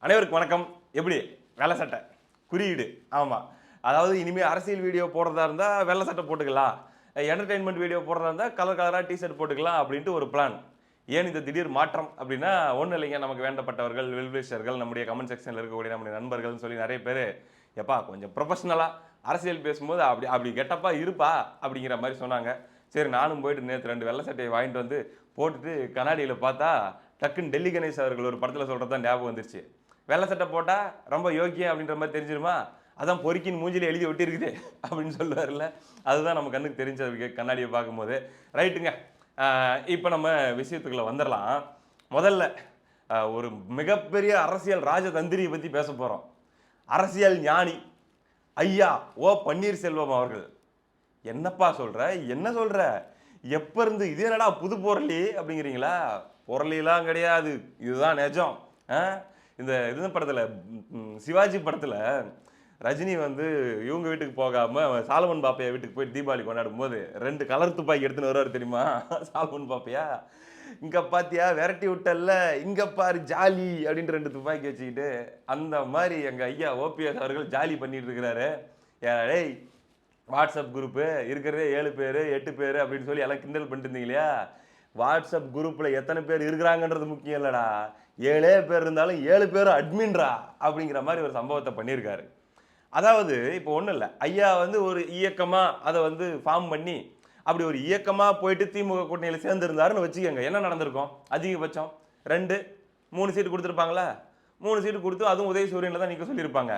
அனைவருக்கும் வணக்கம். எப்படி வெள்ளை சட்டை குறியீடு? ஆமாம். அதாவது இனிமேல் அரசியல் வீடியோ போடுறதா இருந்தால் வெள்ளை சட்டை போட்டுக்கலாம், என்டர்டெயின்மெண்ட் வீடியோ போடுறதா இருந்தால் கலர் கலராக டிஷர்ட் போட்டுக்கலாம் அப்படின்ட்டு ஒரு பிளான். ஏன் இந்த திடீர் மாற்றம் அப்படின்னா ஒன்றும் இல்லைங்க. நமக்கு வேண்டப்பட்டவர்கள், வெல்விஷர்கள், நம்முடைய கமெண்ட் செக்ஷனில் இருக்கக்கூடிய நம்முடைய நண்பர்கள்னு சொல்லி நிறைய பேர் எப்பா கொஞ்சம் ப்ரொஃபஷனலாக அரசியல் பேசும்போது அப்படி அப்படி கெட்டப்பா இருப்பா அப்படிங்கிற மாதிரி சொன்னாங்க. சரி, நானும் போயிட்டு நேற்று 2 வெள்ளை சட்டையை வாங்கிட்டு வந்து போட்டுட்டு கண்ணாடியில் பார்த்தா டக்குன்னு டெல்லி கணேஷ் அவர்கள் ஒரு படத்தில் சொல்கிறது தான் ஞாபகம் வந்துருச்சு. வெள்ளை சட்டை போட்டால் ரொம்ப யோக்கியம் அப்படின்ற மாதிரி தெரிஞ்சிருமா, அதான் பொறுக்கின் மூஞ்சில எழுதி ஒட்டியிருக்குது அப்படின்னு சொல்லுவார்ல, அதுதான் நம்ம கண்ணுக்கு தெரிஞ்சது கண்ணாடியை பார்க்கும்போது. ரைட்டுங்க. இப்போ நம்ம விஷயத்துக்குள்ள வந்துடலாம். முதல்ல ஒரு மிகப்பெரிய அரசியல் ராஜதந்திரியை பற்றி பேச போகிறோம். அரசியல் ஞானி ஐயா ஓ பன்னீர்செல்வம் அவர்கள். என்னப்பா சொல்ற, என்ன சொல்ற, எப்ப இருந்து இது என்னடா புது பொருளி அப்படிங்கிறீங்களா? பொருளிலாம் கிடையாது, இதுதான் நிஜம். இந்த இது படத்துல சிவாஜி படத்துல ரஜினி வந்து இவங்க வீட்டுக்கு போகாம சாலமன் பாப்பையா வீட்டுக்கு போய் தீபாவளி கொண்டாடும் போது 2 கலர் துப்பாக்கி எடுத்துன்னு வருவாரு தெரியுமா சாலமன் பாப்பையா. இங்க பாத்தியா விரட்டி விட்டல்ல, இங்க பாரு ஜாலி அப்படின்ட்டு 2 துப்பாக்கி வச்சுக்கிட்டு, அந்த மாதிரி எங்க ஐயா ஓபிஎஸ் அவர்கள் ஜாலி பண்ணிட்டு இருக்கிறாரு. ஏய், வாட்ஸ்அப் குரூப்பு இருக்கிறதே 7 பேர் 8 பேர் அப்படின்னு சொல்லி எல்லாம் கிண்டல் பண்ணிட்டு இருந்தீங்க இல்லையா? வாட்ஸ்அப் குரூப்ல எத்தனை பேர் இருக்கிறாங்கன்றது முக்கியம் இல்லடா, 7 பேர் இருந்தாலும் 7 பேரும் அட்மின்ரா அப்படிங்கிற மாதிரி ஒரு சம்பவத்தை பண்ணியிருக்காரு. அதாவது இப்போ ஒன்றும் இல்லை, ஐயா வந்து ஒரு இயக்கமா அதை வந்து ஃபார்ம் பண்ணி அப்படி ஒரு இயக்கமா போயிட்டு திமுக கூட்டணியில் சேர்ந்துருந்தாருன்னு வச்சுக்கோங்க. என்ன நடந்திருக்கும்? அதிகபட்சம் 2 3 சீட்டு கொடுத்துருப்பாங்களா? 3 சீட்டு கொடுத்து அதுவும் உதயசூரியனில் தான் நிற்க சொல்லியிருப்பாங்க.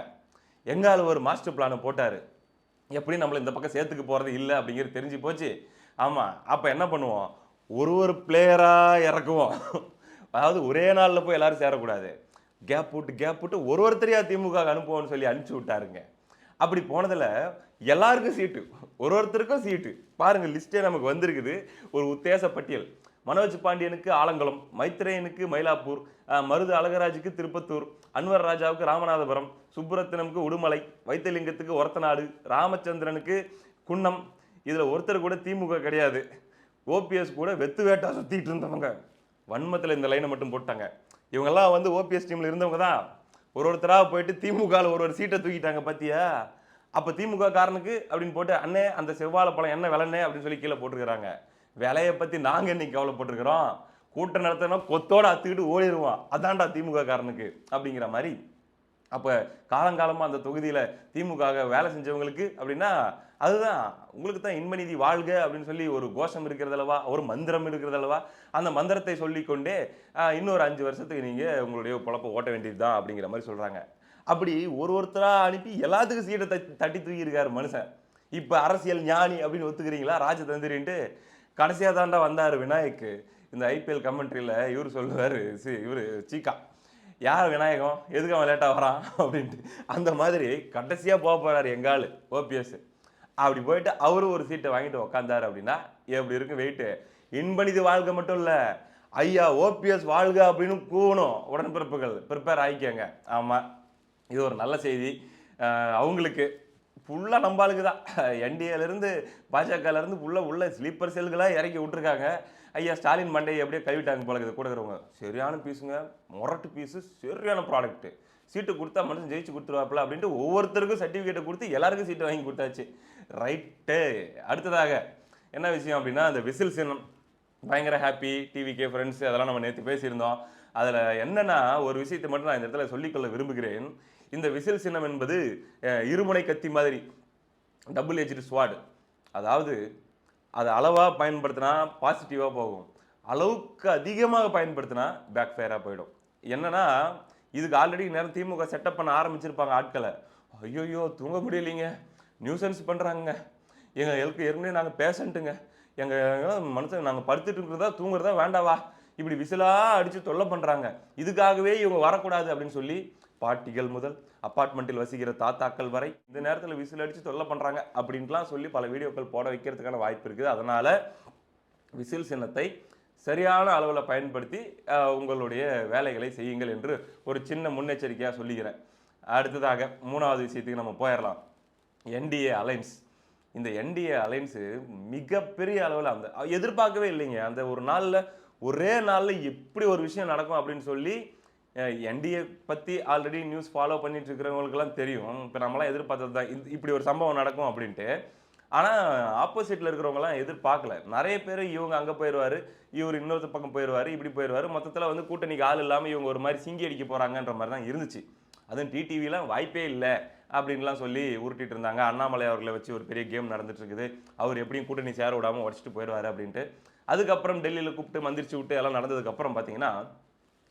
எங்கால ஒரு மாஸ்டர் பிளானை போட்டார். எப்படி நம்மள இந்த பக்கம் சேர்த்துக்கு போகிறது இல்லை அப்படிங்கிறது தெரிஞ்சு போச்சு. ஆமாம், அப்போ என்ன பண்ணுவோம், ஒரு பிளேயராக இறக்குவோம். அதாவது ஒரே நாளில் போய் எல்லாரும் சேரக்கூடாது, கேப் விட்டு ஒருத்தரையா திமுக அனுப்புவோம்னு சொல்லி அனுப்பிச்சு விட்டாருங்க. அப்படி போனதில் எல்லாருக்கும் சீட்டு, ஒருத்தருக்கும் சீட்டு. பாருங்க, லிஸ்டே நமக்கு வந்திருக்குது, ஒரு உத்தேச பட்டியல். மனோஜ் பாண்டியனுக்கு ஆலங்குளம், மைத்ரேயனுக்கு மயிலாப்பூர், மருது அழகராஜுக்கு திருப்பத்தூர், அன்வர் ராஜாவுக்கு ராமநாதபுரம், சுப்புரத்தினமுக்கு உடுமலை, வைத்தியலிங்கத்துக்கு ஒரத்தநாடு, ராமச்சந்திரனுக்கு குன்னம். இதில் ஒருத்தர் கூட திமுக கிடையாது. ஓபிஎஸ் கூட வெத்து வேட்டா சுற்றிட்டு இருந்தவங்க. வன்மத்தில் இந்த லைனை மட்டும் போட்டாங்க. இவங்கெல்லாம் வந்து ஓபிஎஸ் டீமில் இருந்தவங்க தான். ஒருத்தராக போயிட்டு திமுகவில் ஒரு சீட்டை தூக்கிட்டாங்க பார்த்தியா? அப்போ திமுக காரனுக்கு அப்படின்னு போட்டு அண்ணே அந்த செவ்வாழை பழம் என்ன விலைண்ணே அப்படின்னு சொல்லி கீழே போட்டுருக்கிறாங்க. விலையை பற்றி நாங்கள் இன்னைக்கு கவலைப்பட்டிருக்கிறோம், கூட்டம் நடத்தினா கொத்தோடு அத்துக்கிட்டு ஓடிடுவோம், அதான்டா திமுக காரனுக்கு அப்படிங்கிற மாதிரி. அப்போ காலங்காலமாக அந்த தொகுதியில் திமுக வேலை செஞ்சவங்களுக்கு அப்படின்னா அதுதான், உங்களுக்கு தான் இன்பநிதி வாழ்க அப்படின்னு சொல்லி ஒரு கோஷம் இருக்கிறதல்லவா, ஒரு மந்திரம் இருக்கிறதல்லவா, அந்த மந்திரத்தை சொல்லிக்கொண்டே இன்னொரு 5 வருஷத்துக்கு நீங்கள் உங்களுடைய பொழப்பை ஓட்ட வேண்டியது தான் அப்படிங்கிற மாதிரி சொல்கிறாங்க. அப்படி ஒருத்தராக அனுப்பி எல்லாத்துக்கும் சீட்டை தட்டி தூக்கியிருக்காரு மனுஷன். இப்போ அரசியல் ஞானி அப்படின்னு ஒத்துக்கிறீங்களா, ராஜதந்திரின்ட்டு? கடைசியாக தாண்டா வந்தார் விநாயக். இந்த ஐபிஎல் கமெண்ட்ரியில் இவர் சொல்லுவார், இவர் சீக்கா, யார் விநாயகம், எதுக்கு அவன் லேட்டாக வரான் அப்படின்ட்டு. அந்த மாதிரி கடைசியாக போக போகிறார் எங்கால் ஓபிஎஸ். அப்படி போயிட்டு அவரும் ஒரு சீட்டை வாங்கிட்டு உக்காந்தார் அப்படின்னா எப்படி இருக்கு வெயிட்டு? இன்பநிதி வாழ்க மட்டும் இல்லை, ஐயா ஓபிஎஸ் வாழ்க அப்படின்னு கூவணும். உடன்பிறப்புகள் ப்ரிப்பேர் ஆகிக்கங்க. ஆமாம், இது ஒரு நல்ல செய்தி அவங்களுக்கு. ஃபுல்லாக நம்பாளுக்கு தான், என்டிஏலேருந்து பாஜகலேருந்து ஃபுல்லாக உள்ள ஸ்லீப்பர் செல்களாக இறக்கி விட்டுருக்காங்க. ஐயா ஸ்டாலின் மண்டையை எப்படியே கைவிட்டாங்க போல இருக்குது கூட இருக்கிறவங்க. சரியான பீஸுங்க, மொரட்டு பீஸு, சரியான ப்ராடக்ட்டு. சீட்டு கொடுத்தா மனுஷன் ஜெயிச்சு கொடுத்துருவாப்பில அப்படின்ட்டு ஒவ்வொருத்தருக்கும் சர்டிஃபிகேட்டை கொடுத்து எல்லாருக்கும் சீட்டை வாங்கி கொடுத்தாச்சு. ரைட்டு. அடுத்ததாக என்ன விஷயம் அப்படின்னா, அந்த விசில் சின்னம் பயங்கர ஹாப்பி. டிவிகே ஃப்ரெண்ட்ஸ் அதெல்லாம் நம்ம நேற்று பேசியிருந்தோம். அதில் என்னென்னா ஒரு விஷயத்தை மட்டும் நான் இந்த இடத்துல சொல்லிக்கொள்ள விரும்புகிறேன். இந்த விசில் சின்னம் என்பது இருமுனை கத்தி மாதிரி, டபுள் எஜ்டு ஸ்வாட். அதாவது அதை அளவாக பயன்படுத்தினா பாசிட்டிவாக போகும், அளவுக்கு அதிகமாக பயன்படுத்தினா பேக் ஃபயராக போயிடும். என்னன்னா, இதுக்கு ஆல்ரெடி நேரம் திமுக செட்டப் பண்ண ஆரம்பிச்சிருப்பாங்க ஆட்களை. ஐயோயோ தூங்க முடியலைங்க, நியூசன்ஸ் பண்ணுறாங்க, எங்களுக்கு ஏற்கனவே நாங்கள் பேஷண்ட்டுங்க, எங்கள் மனுஷன் நாங்கள் படுத்துட்டு இருக்கிறதா தூங்குறதா வேண்டாவா, இப்படி விசிலாக அடித்து தொல்லை பண்ணுறாங்க, இதுக்காகவே இவங்க வரக்கூடாது அப்படின்னு சொல்லி பாட்டிகள் முதல் அப்பார்ட்மெண்ட்டில் வசிக்கிற தாத்தாக்கள் வரை இந்த நேரத்தில் விசில் அடித்து தொல்லை பண்ணுறாங்க அப்படின்ட்டுலாம் சொல்லி பல வீடியோக்கள் போட வைக்கிறதுக்கான வாய்ப்பு இருக்குது. அதனால் விசில் சின்னத்தை சரியான அளவில் பயன்படுத்தி உங்களுடைய வேலைகளை செய்யுங்கள் என்று ஒரு சின்ன முன்னெச்சரிக்கையாக சொல்லிக்கிறேன். அடுத்ததாக 3வது விஷயத்துக்கு நம்ம போயிடலாம். NDA alliance. இந்த என்டிஏ அலைன்ஸு மிகப்பெரிய அளவில் அந்த எதிர்பார்க்கவே இல்லைங்க. அந்த ஒரு நாளில் ஒரே நாளில் எப்படி ஒரு விஷயம் நடக்கும் அப்படின்னு சொல்லி என்டிஏ பற்றி ஆல்ரெடி நியூஸ் ஃபாலோ பண்ணிட்டு இருக்கிறவங்களுக்குலாம் தெரியும். இப்போ நம்மளாம் எதிர்பார்த்தது தான் இப்படி ஒரு சம்பவம் நடக்கும் அப்படின்ட்டு. ஆனால் ஆப்போசிட்டில் இருக்கிறவங்கலாம் எதிர்பார்க்கல. நிறைய பேர் இவங்க அங்கே போயிடுவார், இவர் இன்னொரு பக்கம் போயிடுவார், இப்படி போயிடுவார். மொத்தத்தில் வந்து கூட்டணிக்கு ஆள் இல்லாமல் இவங்க ஒரு மாதிரி சிங்கி அடிக்க போகிறாங்கன்ற மாதிரி தான் இருந்துச்சு. அதுவும் டிடிவிலாம் வாய்ப்பே இல்லை அப்படின்லாம் சொல்லி உருட்டிட்டு இருந்தாங்க. அண்ணாமலை அவர்களை வச்சு ஒரு பெரிய கேம் நடந்துட்டு இருக்குது. அவர் எப்படியும் கூட்டணி சேர விடாமல் உடச்சிட்டு போயிடுவார் அப்படின்ட்டு. அதுக்கப்புறம் டெல்லியில் கூப்பிட்டு மந்திரிச்சு விட்டு எல்லாம் நடந்ததுக்கப்புறம் பார்த்தீங்கன்னா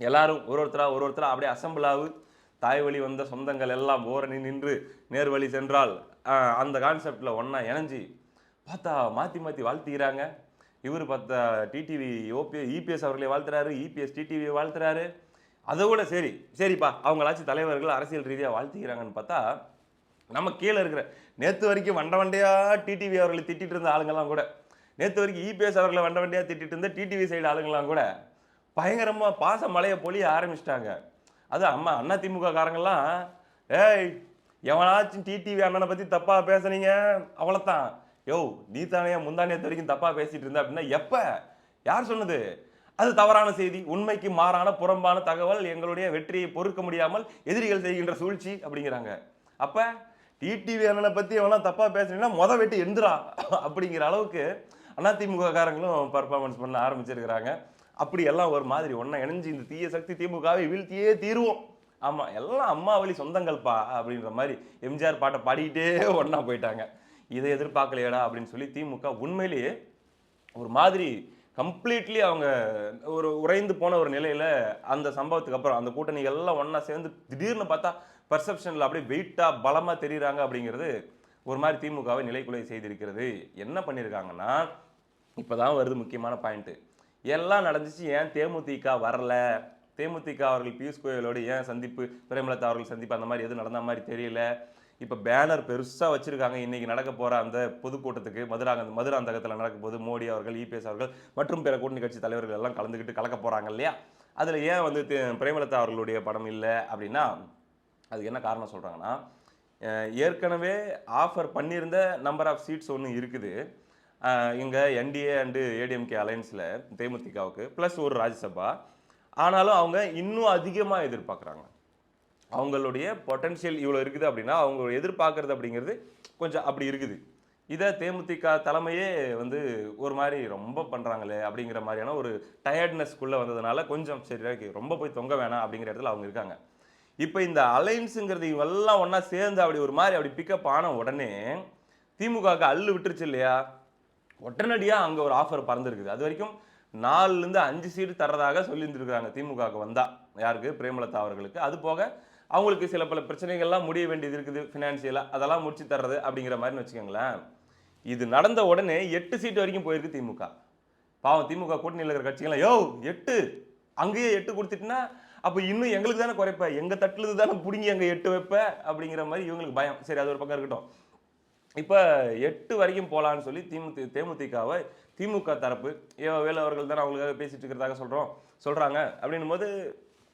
எல்லாரும் ஒருத்தரா அப்படியே அசம்பிள் ஆகு. தாய் வழி வந்த சொந்தங்கள் எல்லாம் ஓரணி நின்று நேர் வழி சென்றால் அந்த கான்செப்டில் ஒன்றா இணைஞ்சி பார்த்தா மாற்றி மாற்றி வாழ்த்துகிறாங்க. இவர் பார்த்தா டிடிவி இபிஎஸ் அவர்களை வாழ்த்துறாரு, இபிஎஸ் டிடிவியை வாழ்த்துறாரு. அதை விட சரிப்பா அவங்களாச்சும் தலைவர்கள் அரசியல் ரீதியாக வாழ்த்துக்கிறாங்கன்னு பார்த்தா நம்ம கீழே இருக்கிற நேற்று வரைக்கும் வண்டையா டிடிவி அவர்களை திட்டிட்டு இருந்த ஆளுங்கெல்லாம் கூட, நேற்று வரைக்கும் இபிஎஸ் அவர்களை வண்டையா திட்டிட்டு இருந்த டிடிவி சைடு ஆளுங்கெல்லாம் கூட பயங்கரமாக பாச மலையை பொழிய ஆரம்பிச்சிட்டாங்க. அது அதிமுக காரங்கெல்லாம், ஏய் எவனாச்சும் டிடிவி அண்ணனை பற்றி தப்பாக பேசுனீங்க அவ்வளோத்தான், யோ நீ தானே முந்தானியத்து வரைக்கும் தப்பாக பேசிட்டு இருந்த அப்படின்னா எப்போ, யார் சொன்னது, அது தவறான செய்தி, உண்மைக்கு மாறான புறம்பான தகவல், எங்களுடைய வெற்றியை பொறுக்க முடியாமல் எதிரிகள் செய்கின்ற சூழ்ச்சி அப்படிங்கிறாங்க. அப்போ டிடிவி அண்ணனை பற்றி எவனா தப்பாக பேசுனீங்கன்னா வெட்டி எந்திரா அப்படிங்கிற அளவுக்கு அதிமுக காரங்களும் பர்ஃபார்மன்ஸ் பண்ண ஆரம்பிச்சிருக்கிறாங்க. அப்படி எல்லாம் ஒரு மாதிரி ஒன்றா இணைஞ்சு இந்த தீய சக்தி திமுகவை வீழ்த்தியே தீர்வோம், ஆமாம் எல்லாம் அம்மா வழி சொந்தங்கள்ப்பா அப்படின்ற மாதிரி எம்ஜிஆர் பாட்டை பாடிக்கிட்டே ஒன்றா போயிட்டாங்க. இதை எதிர்பார்க்கலையடா அப்படின்னு சொல்லி திமுக உண்மையிலேயே ஒரு மாதிரி கம்ப்ளீட்லி அவங்க ஒரு உறைந்து போன ஒரு நிலையில் அந்த சம்பவத்துக்கு அப்புறம் அந்த கூட்டணிகள் எல்லாம் ஒன்றா சேர்ந்து திடீர்னு பார்த்தா பர்செப்ஷனில் அப்படியே வெயிட்டாக பலமாக தெரியுறாங்க. அப்படிங்கிறது ஒரு மாதிரி திமுகவை நிலைக்குலை செய்திருக்கிறது. என்ன பண்ணியிருக்காங்கன்னா, இப்போ தான் வருது முக்கியமான பாயிண்ட்டு, எல்லாம் நடந்துச்சு, ஏன் தேமுதிக வரல, தேமுதிக அவர்கள் பியூஷ் கோயலோடு ஏன் சந்திப்பு, பிரேமலதா அவர்கள் சந்திப்பு அந்த மாதிரி எதுவும் நடந்த மாதிரி தெரியல. இப்போ பேனர் பெருசாக வச்சுருக்காங்க. இன்றைக்கி நடக்க போகிற அந்த பொதுக்கூட்டத்துக்கு மதுராந்தகத்தில் நடக்கும் போது மோடி அவர்கள், இபிஎஸ் அவர்கள் மற்றும் பிற கூட்டணி கட்சி தலைவர்கள் எல்லாம் கலந்துக்கிட்டு கலக்க போகிறாங்க இல்லையா. அதில் ஏன் வந்து பிரேமலதா அவர்களுடைய படம் இல்லை அப்படின்னா, அதுக்கு என்ன காரணம் சொல்கிறாங்கன்னா, ஏற்கனவே ஆஃபர் பண்ணியிருந்த நம்பர் ஆஃப் சீட்ஸ் ஒன்று இருக்குது இங்கே என்டிஏ அண்டு ஏடிஎம்கே அலையன்ஸில் தேமுதிகவுக்கு, ப்ளஸ் ஒரு ராஜ்யசபா. ஆனாலும் அவங்க இன்னும் அதிகமாக எதிர்பார்க்குறாங்க. அவங்களுடைய பொட்டன்ஷியல் இவ்வளோ இருக்குது அப்படின்னா அவங்க எதிர்பார்க்கறது அப்படிங்கிறது கொஞ்சம் அப்படி இருக்குது. இதை தேமுதிக தலைமையே வந்து ஒரு மாதிரி ரொம்ப பண்ணுறாங்களே அப்படிங்கிற மாதிரியான ஒரு டயர்ட்னஸ்க்குள்ளே வந்ததுனால கொஞ்சம் சரி ரொம்ப போய் தொங்க வேணாம் அப்படிங்கிற இடத்துல அவங்க இருக்காங்க. இப்போ இந்த அலைன்ஸுங்கிறது இவெல்லாம் ஒன்றா சேர்ந்து அப்படி ஒரு மாதிரி அப்படி பிக்கப் ஆன உடனே திமுகவுக்கு அள்ளு விட்டுருச்சு இல்லையா, உடனடியாக அங்கே ஒரு ஆஃபர் பறந்துருக்குது. அது வரைக்கும் 4லேருந்து 5 சீட்டு தரதாக சொல்லியிருந்துருக்குறாங்க திமுகவுக்கு வந்தால், யாருக்கு, பிரேமலதா அவர்களுக்கு. அது போக அவங்களுக்கு சில பல பிரச்சனைகள்லாம் முடிய வேண்டியது இருக்குது ஃபினான்ஷியலாக, அதெல்லாம் முடிச்சு தர்றது அப்படிங்கிற மாதிரின்னு வச்சுக்கோங்களேன். இது நடந்த உடனே 8 சீட்டு வரைக்கும் போயிருக்கு திமுக. பாவம் திமுக கூட்டணியில் இருக்கிற கட்சிகள்லாம், 8 அங்கேயே 8 கொடுத்துட்டுனா அப்போ இன்னும் எங்களுக்கு தானே குறைப்ப, எங்கள் தட்டுலது தானே பிடிங்கி அங்கே 8 வைப்ப அப்படிங்கிற மாதிரி இவங்களுக்கு பயம். சரி அது ஒரு பக்கம் இருக்கட்டும். இப்போ 8 வரைக்கும் போகலான்னு சொல்லி தேமுதிகவை திமுக தரப்பு வேலு அவர்கள் தானே அவங்களுக்காக பேசிட்டு இருக்கிறதாக சொல்கிறாங்க அப்படின்னும் போது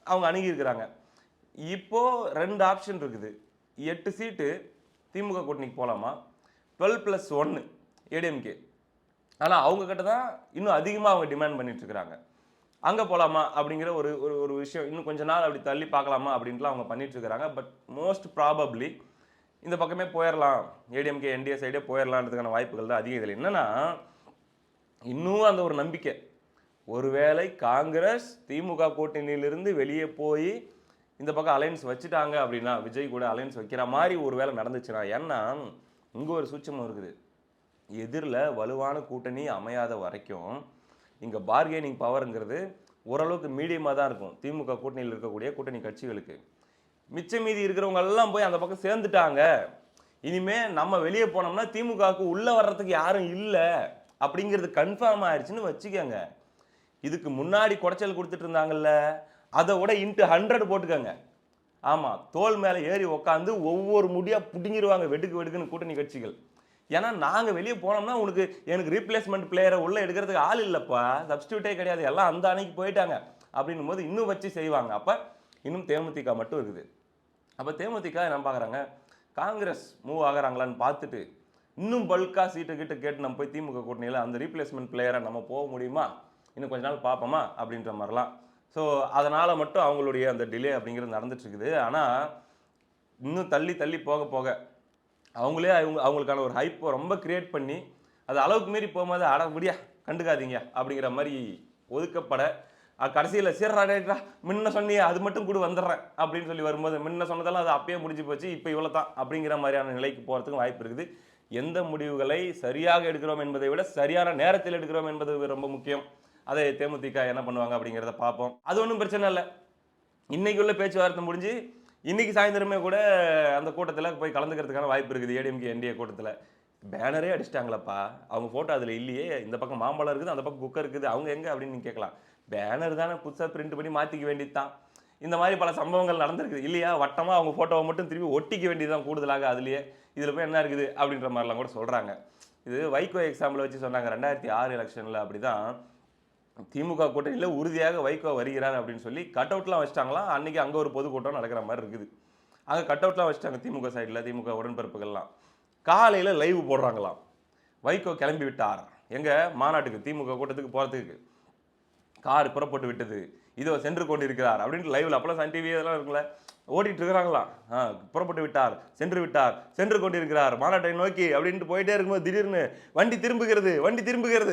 அவங்க அணுகியிருக்கிறாங்க. இப்போது 2 ஆப்ஷன் இருக்குது. 8 சீட்டு திமுக கூட்டணிக்கு போகலாமா, 12+1 ஏடிஎம்கே. ஆனால் அவங்க கிட்ட தான் இன்னும் அதிகமாக அவங்க டிமாண்ட் பண்ணிட்டு இருக்கிறாங்க. அங்கே போகலாமா அப்படிங்கிற ஒரு ஒரு விஷயம் இன்னும் கொஞ்ச நாள் அப்படி தள்ளி பார்க்கலாமா அப்படின்ட்டுலாம் அவங்க பண்ணிட்டு இருக்கிறாங்க. பட் மோஸ்ட் ப்ராபப்ளி இந்த பக்கமே போயிடலாம், ஏடிஎம்கே என்டிஏ சைடே போயிடலான்றதுக்கான வாய்ப்புகள் தான் அதிகம். இதில் என்னன்னா, இன்னும் அந்த ஒரு நம்பிக்கை, ஒருவேளை காங்கிரஸ் திமுக கூட்டணியிலிருந்து வெளியே போய் இந்த பக்கம் அலையன்ஸ் வச்சுட்டாங்க அப்படின்னா, விஜய் கூட அலையன்ஸ் வைக்கிற மாதிரி ஒரு வேளை நடந்துச்சுன்னா, ஏன்னா இங்கே ஒரு சூட்சமும் இருக்குது, எதிரில் வலுவான கூட்டணி அமையாத வரைக்கும் இங்கே பார்கெனிங் பவருங்கிறது ஓரளவுக்கு மீடியமாக தான் இருக்கும் திமுக கூட்டணியில் இருக்கக்கூடிய கூட்டணி கட்சிகளுக்கு. மிச்ச மீதி இருக்கிறவங்க எல்லாம் போய் அந்த பக்கம் சேர்ந்துட்டாங்க, இனிமே நம்ம வெளியே போனோம்னா திமுகவுக்கு உள்ளே வர்றதுக்கு யாரும் இல்லை அப்படிங்கிறது கன்ஃபார்ம் ஆயிடுச்சுன்னு வச்சுக்கோங்க. இதுக்கு முன்னாடி குடைச்சல் கொடுத்துட்டு இருந்தாங்கல்ல, அதை விட இன்ட்டு 100 போட்டுக்கோங்க. ஆமாம், தோல் மேலே ஏறி உக்காந்து ஒவ்வொரு முடியாக பிடுங்கிடுவாங்க வெடுக்குன்னு கூட்டணி கட்சிகள். ஏன்னா நாங்கள் வெளியே போனோம்னா எனக்கு ரீப்ளேஸ்மெண்ட் பிளேயரை உள்ளே எடுக்கிறதுக்கு ஆள் இல்லைப்பா, சப்ஸ்டியூட்டே கிடையாது, எல்லாம் அந்த அன்னைக்கு போயிட்டாங்க அப்படின்னும் போது இன்னும் வச்சு செய்வாங்க. அப்போ இன்னும் தேமுதிக மட்டும் இருக்குது. அப்போ தேமுதிக என்ன பார்க்குறாங்க, காங்கிரஸ் மூவ் ஆகிறாங்களான்னு பார்த்துட்டு இன்னும் பல்காக சீட்டை கேட்டு நம்ம போய் திமுக கூட்டணியில் அந்த ரீப்ளேஸ்மெண்ட் பிளேயரை நம்ம போக முடியுமா, இன்னும் கொஞ்ச நாள் பார்ப்போமா அப்படின்ற மாதிரிலாம் ஸோ அதனால் மட்டும் அவங்களுடைய அந்த டிலே அப்படிங்கிறது நடந்துட்டு இருக்குது. ஆனால் இன்னும் தள்ளி தள்ளி போக போக அவங்களே அவங்களுக்கான ஒரு ஹைப்பை ரொம்ப கிரியேட் பண்ணி அது அளவுக்கு மீறி போகும்போது அட முடியா கண்டுக்காதீங்க அப்படிங்கிற மாதிரி ஒதுக்கப்பட கடைசியில் சீரடா முன்ன சொன்னியே அது மட்டும் கூட வந்துடுறேன் அப்படின்னு சொல்லி வரும்போது முன்ன சொன்னதெல்லாம் அது அப்பயே முடிஞ்சு போச்சு இப்போ இவ்வளோ தான் அப்படிங்கிற மாதிரியான நிலைக்கு போகிறதுக்கும் வாய்ப்பு இருக்குது. எந்த முடிவுகளை சரியாக எடுக்கிறோம் என்பதை விட சரியான நேரத்தில் எடுக்கிறோம் என்பது ரொம்ப முக்கியம். அதை தேமுதிக என்ன பண்ணுவாங்க அப்படிங்கிறத பார்ப்போம். அது ஒன்றும் பிரச்சனை இல்லை. இன்னைக்கு உள்ள பேச்சுவார்த்தை முடிஞ்சு இன்னைக்கு சாயந்தரமே கூட அந்த கூட்டத்தில் போய் கலந்துக்கிறதுக்கான வாய்ப்பு இருக்குது. ஏடிஎம்கே என்டிஏ கூட்டத்தில் பேனரே அடிச்சிட்டாங்களப்பா, அவங்க ஃபோட்டோ அதில் இல்லையே, இந்த பக்கம் மாம்பழம் இருக்குது, அந்த பக்கம் குக்கர் இருக்குது, அவங்க எங்கே அப்படின்னு நீங்கள் கேட்கலாம். பேனர் தானே புதுசாக பிரிண்ட் பண்ணி மாற்றிக்க வேண்டியது தான். இந்த மாதிரி பல சம்பவங்கள் நடந்திருக்குது இல்லையா? வட்டமாக அவங்க ஃபோட்டோவை மட்டும் திருப்பி ஒட்டிக்க வேண்டியது தான் கூடுதலாக அதுலேயே. இதில் போய் என்ன இருக்குது அப்படின்ற மாதிரிலாம் கூட சொல்கிறாங்க. இது வைகோ எக்ஸாம்பிள் வச்சு சொன்னாங்க. 2006 எலெக்ஷனில் அப்படி தான் திமுக கூட்டணியில் உறுதியாக வைகோ வருகிறார் அப்படின்னு சொல்லி கட் அவுட்லாம் வச்சிட்டாங்களாம். அன்றைக்கி அங்கே ஒரு பொதுக்கூட்டம் நடக்கிற மாதிரி இருக்குது. அங்கே கட் அவுட்லாம் வச்சுட்டாங்க திமுக சைடில், திமுக உடன்பிறப்புகள்லாம். காலையில் லைவ் போடுறாங்களாம், வைகோ கிளம்பி விட்டார் எங்கே மாநாட்டுக்கு, திமுக கூட்டத்துக்கு போகிறதுக்கு கார் புறப்பட்டு விட்டது, இதோ சென்று கொண்டிருக்கிறார் அப்படின்ட்டு லைவ்ல அப்பெல்லாம் சன் டிவி இதெல்லாம் இருக்குல்ல ஓடிட்டு இருக்கிறாங்களாம். புறப்பட்டு விட்டார், சென்று கொண்டிருக்கிறார் மாநாட்டை நோக்கி அப்படின்ட்டு போயிட்டே இருக்கும்போது திடீர்னு வண்டி திரும்புகிறது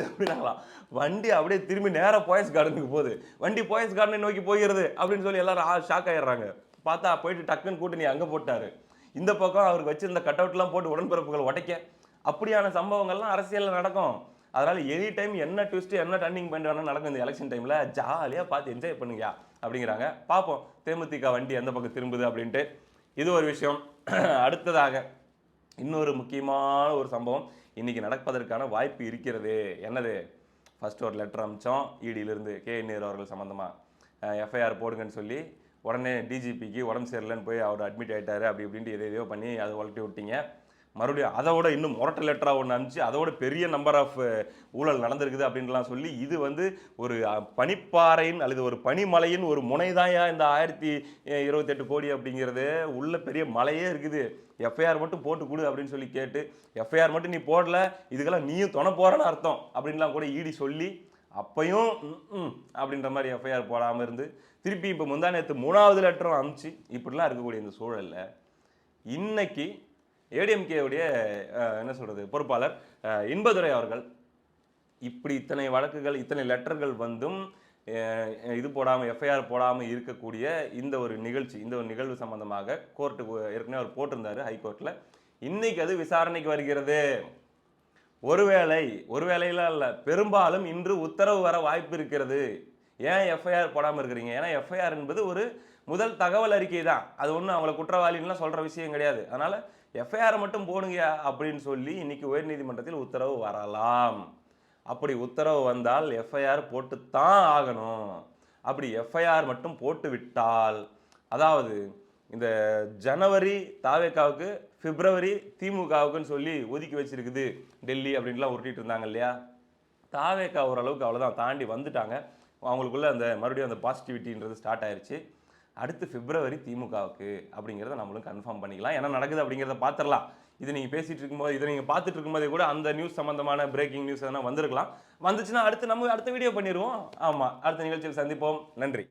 அப்படின்னாங்களாம். வண்டி அப்படியே திரும்பி நேராக போயஸ் கார்டனுக்கு போகுது, வண்டி போயஸ் கார்டனை நோக்கி போகிறது அப்படின்னு சொல்லி எல்லாரும் ஷாக் ஆயிடுறாங்க. பார்த்தா போயிட்டு டக்குன்னு கூட்டணி அங்கே போட்டாரு. இந்த பக்கம் அவருக்கு வச்சிருந்த கட் அவுட்லாம் போட்டு உடன்பிறப்புகள் உடைக்க அப்படியான சம்பவங்கள்லாம் அரசியலில் நடக்கும். அதனால எனி டைம் என்ன ட்விஸ்ட் என்ன டர்னிங் பாயிண்ட் வேணா நடக்கும் இந்த எலெக்ஷன் டைம்ல. ஜாலியாக பார்த்து என்ஜாய் பண்ணுங்க அப்படிங்கிறாங்க. பார்ப்போம் தேமுதிக வண்டி எந்த பக்கம் திரும்புது அப்படின்ட்டு. இது ஒரு விஷயம். அடுத்ததாக இன்னொரு முக்கியமான ஒரு சம்பவம் இன்னைக்கு நடப்பதற்கான வாய்ப்பு இருக்கிறது. என்னது? ஃபர்ஸ்ட் ஒரு லெட்டர் அமிச்சோம் இடியிலிருந்து KN நேரு அவர்கள் சம்மந்தமாக எஃப்ஐஆர் போடுங்கன்னு சொல்லி. உடனே டிஜிபிக்கு உடம்பு சரியில்லைன்னு போய் அவர் அட்மிட் ஆகிட்டாரு அப்படி இப்படின்ட்டு எதையோ பண்ணி அதை வளர்த்தி விட்டீங்க. மறுபடியும் அதோட இன்னும் முரட்ட லெட்டராக ஒன்று அனுப்பிச்சு அதோட பெரிய நம்பர் ஆஃப் ஊழல் நடந்திருக்குது அப்படின்லாம் சொல்லி இது வந்து ஒரு பனிப்பாறையின் அல்லது ஒரு பனிமலையின் ஒரு முனைதாயா இந்த 1028 கோடி அப்படிங்கிறது உள்ள பெரிய மலையே இருக்குது. எஃப்ஐஆர் மட்டும் போட்டு கொடு அப்படின்னு சொல்லி கேட்டு எஃப்ஐஆர் மட்டும் நீ போடல இதுக்கெல்லாம் நீயும் துணை போறன்னு அர்த்தம் அப்படின்லாம் கூட இடி சொல்லி அப்பையும் அப்படின்ற மாதிரி எஃப்ஐஆர் போடாமல் இருந்து திருப்பி இப்போ முந்தா நேற்று 3வது லெட்டரும் அனுப்பிச்சு இப்படிலாம் இருக்கக்கூடிய இந்த சூழலில் இன்னைக்கு ஏடிஎம்கேவுடைய என்ன சொல்கிறது பொறுப்பாளர் இன்பதுரை அவர்கள் இப்படி இத்தனை வழக்குகள் இத்தனை லெட்டர்கள் வந்தும் இது போடாமல் எஃப்ஐஆர் போடாமல் இருக்கக்கூடிய இந்த ஒரு நிகழ்ச்சி இந்த ஒரு நிகழ்வு சம்பந்தமாக கோர்ட்டுக்கு ஏற்கனவே அவர் போட்டிருந்தாரு ஹைகோர்ட்டில். இன்னைக்கு அது விசாரணைக்கு வருகிறது. ஒருவேளையில இல்லை பெரும்பாலும் இன்று உத்தரவு வர வாய்ப்பு இருக்கிறது. ஏன் எஃப்ஐஆர் போடாமல் இருக்கிறீங்க? ஏன்னா எஃப்ஐஆர் என்பது ஒரு முதல் தகவல் அறிக்கை தான். அது ஒன்றும் அவங்கள குற்றவாளின்லாம் சொல்கிற விஷயம் கிடையாது. அதனால் எஃப்ஐஆர் மட்டும் போடுங்க அப்படின்னு சொல்லி இன்னைக்கு உயர்நீதிமன்றத்தில் உத்தரவு வரலாம். அப்படி உத்தரவு வந்தால் எஃப்ஐஆர் போட்டுத்தான் ஆகணும். அப்படி எஃப்ஐஆர் மட்டும் போட்டு விட்டால், அதாவது இந்த ஜனவரி தாவேக்காவுக்கு, பிப்ரவரி திமுகவுக்குன்னு சொல்லி ஒதுக்கி வச்சிருக்குது டெல்லி அப்படின்லாம் உருட்டிட்டு இருந்தாங்க இல்லையா? தாவேக்கா ஓரளவுக்கு அவ்வளோதான் தாண்டி வந்துட்டாங்க. அவங்களுக்குள்ள அந்த மறுபடியும் அந்த பாசிட்டிவிட்டின்றது ஸ்டார்ட் ஆயிடுச்சு. அடுத்து பிப்ரவரி திமுகவுக்கு அப்படிங்கிறத நம்மளும் கன்ஃபார்ம் பண்ணிக்கலாம். என்ன நடக்குது அப்படிங்கிறத பார்த்துடலாம். இது நீங்கள் பேசிட்டு இருக்கும்போது இதை நீங்கள் பார்த்துட்டு இருக்கும்போதே கூட அந்த நியூஸ் சம்பந்தமான பிரேக்கிங் நியூஸ் எதனா வந்திருக்கலாம். வந்துச்சுன்னா அடுத்த வீடியோ பண்ணிடுவோம். ஆமாம், அடுத்த நிகழ்ச்சியில் சந்திப்போம். நன்றி.